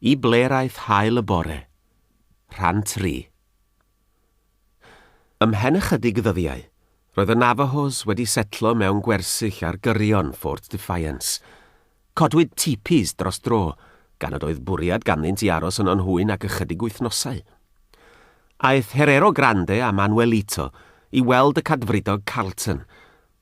I Ble Aeth hael y bore. Rhan 3. Ymhen ychydig ddyddiau, roedd y Navajos wedi setlo mewn gwersyll ar gyrion Fort Defiance. Codwyd tipis dros dro, gan nad oedd bwriad ganddynt i aros yn onhwyn ac ychydig wythnosau. Aeth Herero Grande a Manuelito i weld y cadfridog Carlton,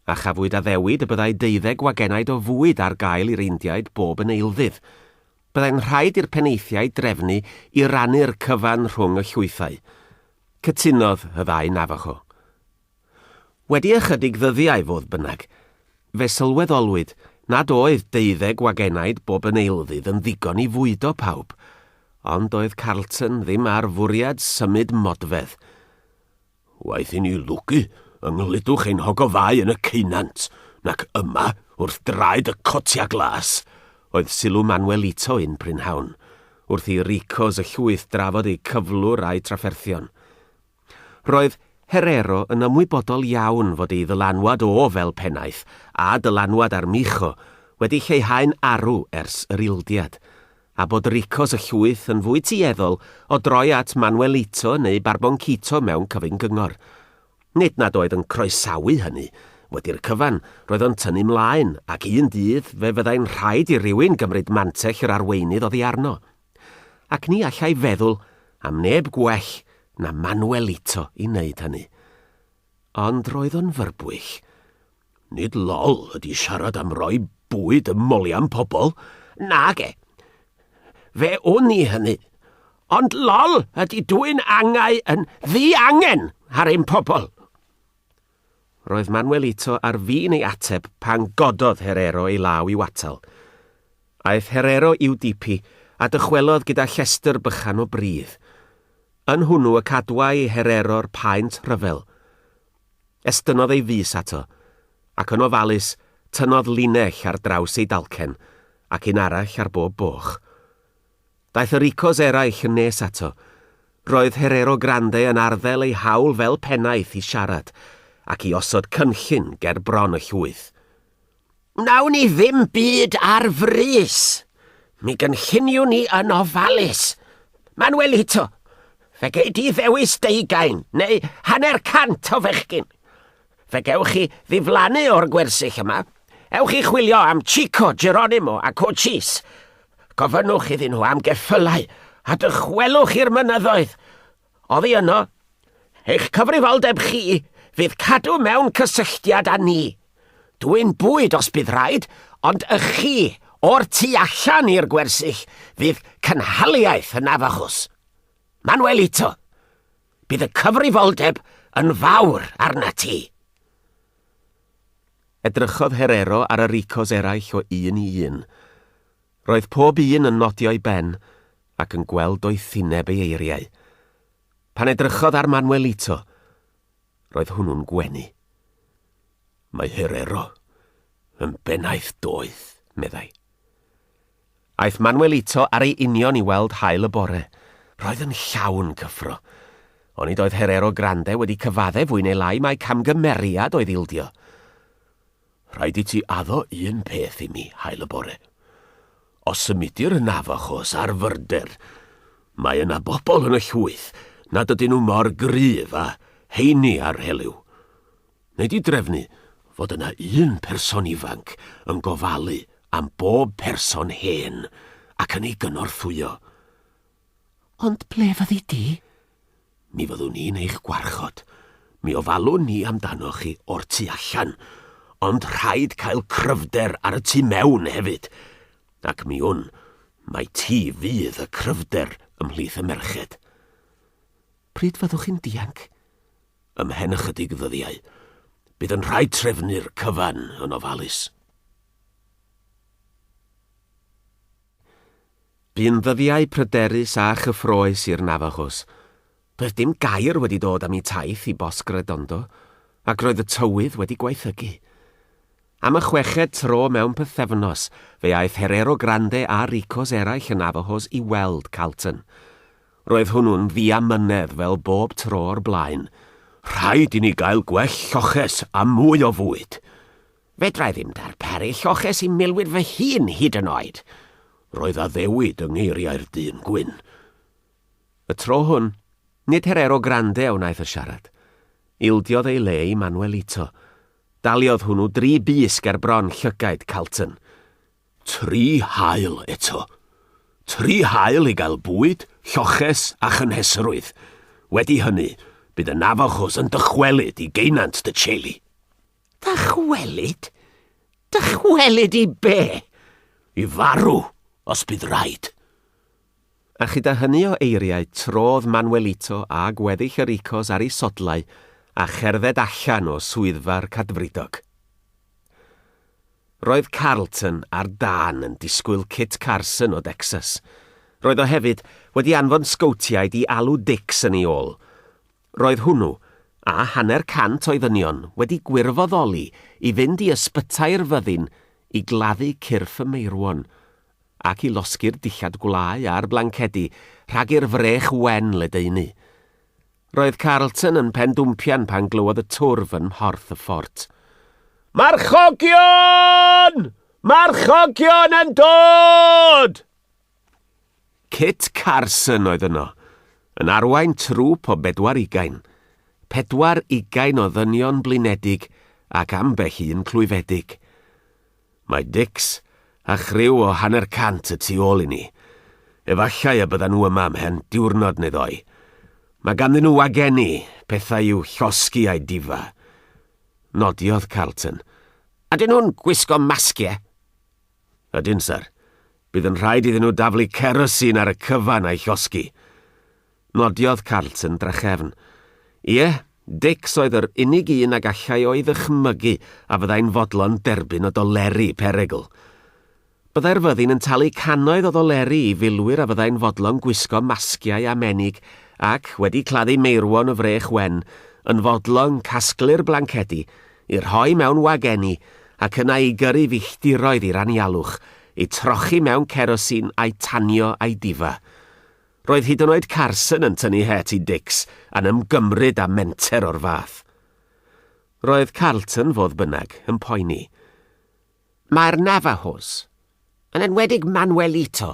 a chafwyd a ddewid y byddai 12 wagenaid o fwyd ar gael i'r Indiaid bob yn eilddydd. Byddai'n rhaid i'r peneithiau drefnu i rannu'r cyfan rhwng y llwythau. Cytunodd y ddau Navajo. Wedi ychydig ddyddiau fodd bynnag, fe sylweddolwyd nad oedd 12 wagenaid bob yn eilddydd yn ddigon i fwydo pawb, ond oedd Carlton ddim ar fwriad symud modfedd. Waeth i ni lwgu ynglydwch ein hogofau yn y ceunant, nac yma wrth draed y cotia glas, oedd sylw Manuelito un prynhawn, wrth i ricos y llwyth drafod eu cyflwr a'i trafferthion. Roedd Herero yn ymwybodol iawn fod ei ddylanwad o fel pennaeth a dylanwad ar Micho wedi lleihau'n arw ers yr ildiad, a bod ricos y llwyth yn fwy tueddol o droi at Manuelito neu Barbonquito mewn cyfyn gyngor. Nid nad oedd yn croesawu hynny, wedi'r cyfan roedd o'n tynnu mlaen ac un dydd fe fyddai'n rhaid i rywun gymryd mantell yr arweinydd oddi arno. Ac ni allai feddwl am neb gwell na Manuelito i wneud hynny. Ond roedd o'n fyrbwyll. Nid lol ydi siarad am roi bwyd ymoli am pobl. Nag e. Fe o'n i hynny. Ond lol ydi dwi'n angau yn ddi-angen ar ein pobl. Roedd Manuelito ar fin ei ateb pan gododd Herero ei law i watal. Aeth Herero i'w dipi a dychwelodd gyda llestyr bychan o bridd. Yn hwnnw y cadwa i Herero'r paent rhyfel. Estynodd ei fus ato, ac yn ofalus tynodd linell ar draws ei dalcen, ac un arall ar bob boch. Daeth y ricos eraill yn nes ato. Roedd Herero Grande yn arddel ei hawl fel pennaeth i siarad, ac i osod cynllun ger bron y llwyth. Nawn ni ddim byd ar frys. Mi gynlluniw ni yn ofalus. Manuelito, fe gei di ddewis 20 neu 100 o fechgyn. Fe gewch chi ddiflannu o'r gwersyll yma. Ewch chi chwilio am Chico, Geronimo a Cochise. Gofynnwch iddyn nhw am geffylau a dychwelwch i'r mynyddoedd. Oddi yno, eich cyfrifoldeb chi fydd cadw mewn cysylltiad â ni. Dwi'n bwyd os bydd rhaid, ond y chi o'r tu allan i'r gwersyll fydd cynhaliaeth y Navajos. Manuelito, bydd y cyfrifoldeb yn fawr arna ti. Edrychodd Herero ar y ricos eraill o un i un. Roedd pob un yn nodio'i ben ac yn gweld o'i thineb ei eiriau. Pan edrychodd ar Manuelito, roedd hwnnw'n gwenu. Mae Herero yn bennaeth doeth, meddai. Aeth Manuelito ar ei union i weld hael y bore. Roedd yn llawn cyffro. Onid oedd Herero Grande wedi cyfadde fwy neu lai mae camgymeriad oedd ildio. Rhaid i ti addo un peth i mi, hael y bore. Os symudir y Navajos ar fyrder, mae yna bobl yn y llwyth nad ydyn nhw mor gryf a heini ar heliw. Neu di drefnu fod yna un person ifanc yn gofalu am bob person hen ac yn ei gynorthwyo. Ond ble fyddi di? Mi fyddwn ni'n eich gwarchod. Mi ofalwn ni amdano chi o'r tu allan, ond rhaid cael cryfder ar y tu mewn hefyd. Ac mi wn, mae ti fydd y cryfder ymhlith y merched. Pryd fyddwch chi'n dianc? Ymhen ychydig ddyddiau, bydd yn rhaid trefnu'r cyfan yn ofalus. Bu'n ddyddiau pryderus a chyffroes i'r Navajos. Doedd dim gair wedi dod am ei taith i Bosg Redondo, ac roedd y tywydd wedi gwaethygu. Am y 6 tro mewn pythefnos, fe aeth Herero Grande a ricos eraill y Navajos i weld Carlton. Roedd hwnnw'n ddiamynedd fel bob tro o'r blaen. Rhaid i ni gael gwell lloches a mwy o fwyd. Fedrai ddim darperu lloches i milwyr fy hun hyd yn oed. Roedd a ddewid yng ngeiriau'r dyn gwyn. Y tro hwn, nid Herero Grande a wnaeth y siarad. Ildiodd ei le i Manuelito. Daliodd hwnnw 3 bys ger bron llygaid Carlton. 3 hael eto. 3 hael i gael bwyd, lloches a chynhesrwydd. Wedi hynny, bydd y Navajos yn dychwelyd i geinant dy Cheli. Dychwelyd? Dychwelyd i be? I farw, os bydd rhaid. A chyda hynny o eiriau trodd Manuelito a gweddill yr icos ar ei sodlau a cherdded allan o swyddfa'r cadfridog. Roedd Carlton ar dan yn disgwyl Kit Carson o Texas. Roedd o hefyd wedi anfon sgowtiaid i alw Dix yn ei ôl. Roedd hwnnw, a 100 o ddynion, wedi gwirfoddoli i fynd i ysbytau'r fyddin i gladdu cyrff y meirwon, ac i losgu'r dillad gwlau a'r blancedi rhag i'r frech wen ledeini. Roedd Carlton yn pendwmpian pan glywodd y twrf yn mhorth y ffort. Marchogion! Marchogion yn dod! Kit Carson oedd yno, yn arwain trwp o 40. 40 o ddynion blinedig ac ambell un clwyfedig. Mae Dix a chryw o 100 y tu ôl i ni. Efallai y byddan nhw yma mhen diwrnod neu ddoi. Mae ganddyn nhw wageni, pethau i'w llosgu a'i difa. Nodiodd Carlton. Ydyn nhw'n gwisgo masgiau? Ydyn, sir. Bydd yn rhaid iddyn nhw daflu kerosin ar y cyfan a'i llosgu. Nodiodd Carlton drachefn. Ie, Dix oedd yr unig un ag allai o'i ddychmygu a fyddai'n fodlon derbyn o doleri perygl. Byddai'r fyddin yn talu cannoedd o ddoleri i filwyr a fyddai'n fodlon gwisgo masgiau a menig ac, wedi claddu meirwon y frech wen, yn fodlon casglu'r blancedi i rhoi mewn wageni ac yna i gyrru filltiroedd i'r anialwch, i trochi mewn kerosin a'i tanio a'i difa. Roedd hyd yn oed Carson yn tynnu het i Dix a'n ymgymryd a menter o'r fath. Roedd Carlton fodd bynnag yn poeni. Mae'r Navajos, yn enwedig Manuelito,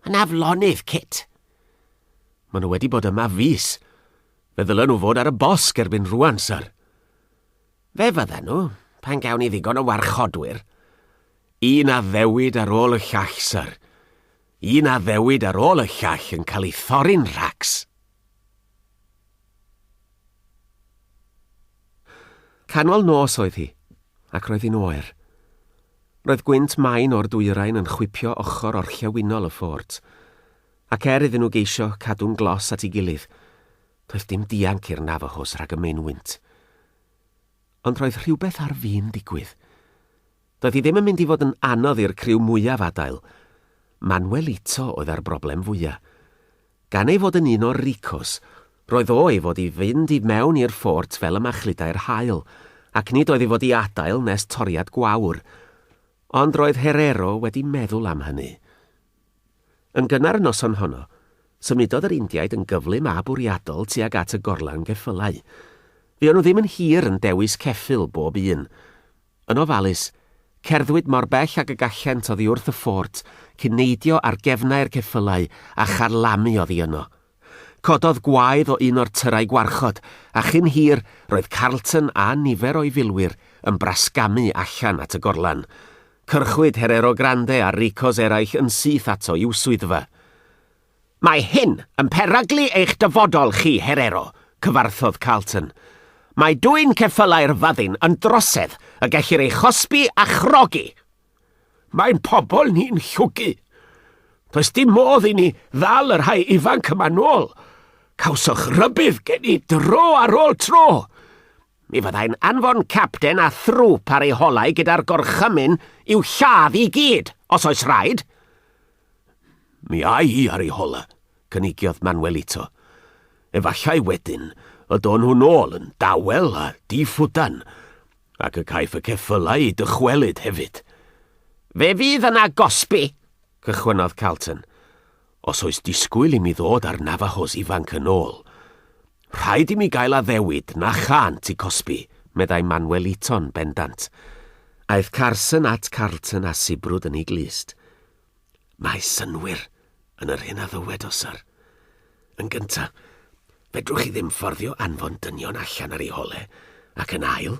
yn aflonydd, Kit. Maen nhw wedi bod yma fus. Fe ddylen nhw fod ar y bosg erbyn rwan, sir. Fe fydden nhw, pan gawn ni ddigon o warchodwyr. Un a ddewid ar ôl y llall, sir. Un a ddewid ar ôl y llall yn cael ei thorri'n racs. Canol nos oedd hi, ac roedd hi'n oer. Roedd gwynt main o'r dwyrain yn chwipio ochr orllewinol y ffort, ac iddyn nhw geisio cadw'n glos at ei gilydd, doedd dim dianc i'r Navajos rhag y meinwynt. Ond roedd rhywbeth ar fi'n digwydd. Doedd hi ddim yn mynd i fod yn anodd i'r criw mwyaf adael. Manuelito oedd ar broblem fwyaf. Gan ei fod yn un o'r ricos, roedd o ei fod i fynd i mewn i'r ffort fel y machludau'r hael, ac nid oedd ei fod i adael nes toriad gwawr. Ond roedd Herero wedi meddwl am hynny. Yn gynnar y noson honno, symudodd yr Indiaid yn gyflym a bwriadol tuag at y gorlan geffylau. Fe o'n nhw ddim yn hir yn dewis ceffyl bob un. Yn ofalus, cerddwyd mor bell ag y gallent oddi wrth y ffort, cyn neidio ar gefnau'r ceffylau a charlamu oddi yno. Cododd gwaedd o un o'r tyrau gwarchod, a chyn hir roedd Carlton a nifer o'i filwyr yn brasgamu allan at y gorlan. Cyrchwyd Herero Grande a ricos eraill yn syth ato i'w swyddfa. Mae hyn yn peryglu eich dyfodol chi, Herero, cyfarthodd Carlton. Mae dwy'n ceffylau'r fyddin yn drosedd y gellir ei chosbi a chrogi. Mae'n pobl ni'n llwgu. Does dim modd i ni ddal yr rhai ifanc yma nôl. Cawswch rybydd gen i dro ar ôl tro. Mi fyddai'n anfon capten a thrwp ar ei holau gyda'r gorchymyn i'w lladd i gyd, os oes rhaid. Mi ai hi ar ei hola, cynigiodd Manuelito. Efallai wedyn, y don nhw nôl yn dawel a diffwdan, ac y caiff y ceffylau i dychwelyd hefyd. Fe fydd yna gosbi, cychwynodd Carlton. Os oes disgwyl i mi ddod ar Navajos ifanc yn ôl, rhaid i mi gael a ddewid na chant i cosbi, meddai Manuelito'n bendant. Aeth Carson at Carlton a sibrwd yn ei glist. Mae synwyr yn yr hyn a ddywed osar. Yn gyntaf, fedrwch chi ddim fforddio anfon dynion allan ar ei hole, ac yn ail,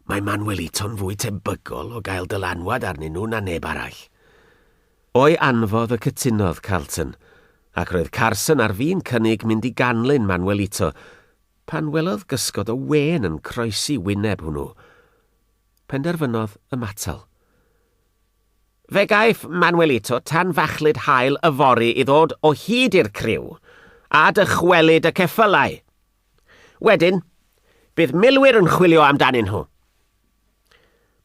mae Manuelito'n fwy tebygol o gael dylanwad arnyn nhw na neb arall. O'i anfodd y cytunodd Carlton, ac roedd Carson ar fi'n cynnig mynd i ganlyn Manuelito, pan welodd gysgod o wen yn croesi wyneb hwnnw. Penderfynodd ymatal. Fe gaeth Manuelito tan fachlyd hael y fori i ddod o hyd i'r criw, a dychwelyd y ceffylau. Wedyn, bydd milwyr yn chwilio amdanyn nhw.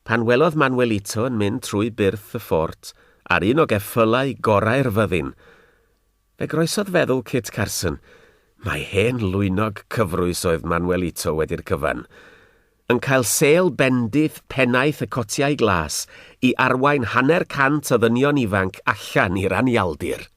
Pan welodd Manuelito yn mynd trwy byrth y ffort ar un o geffylau gorau'r fyddin, fe groesodd feddwl Kit Carson, mae hen lwynog cyfrwys oedd Manuelito wedi'r cyfan, yn cael sêl bendith pennaeth y cotiau glas i arwain 100 o ddynion ifanc allan i'r anialdir.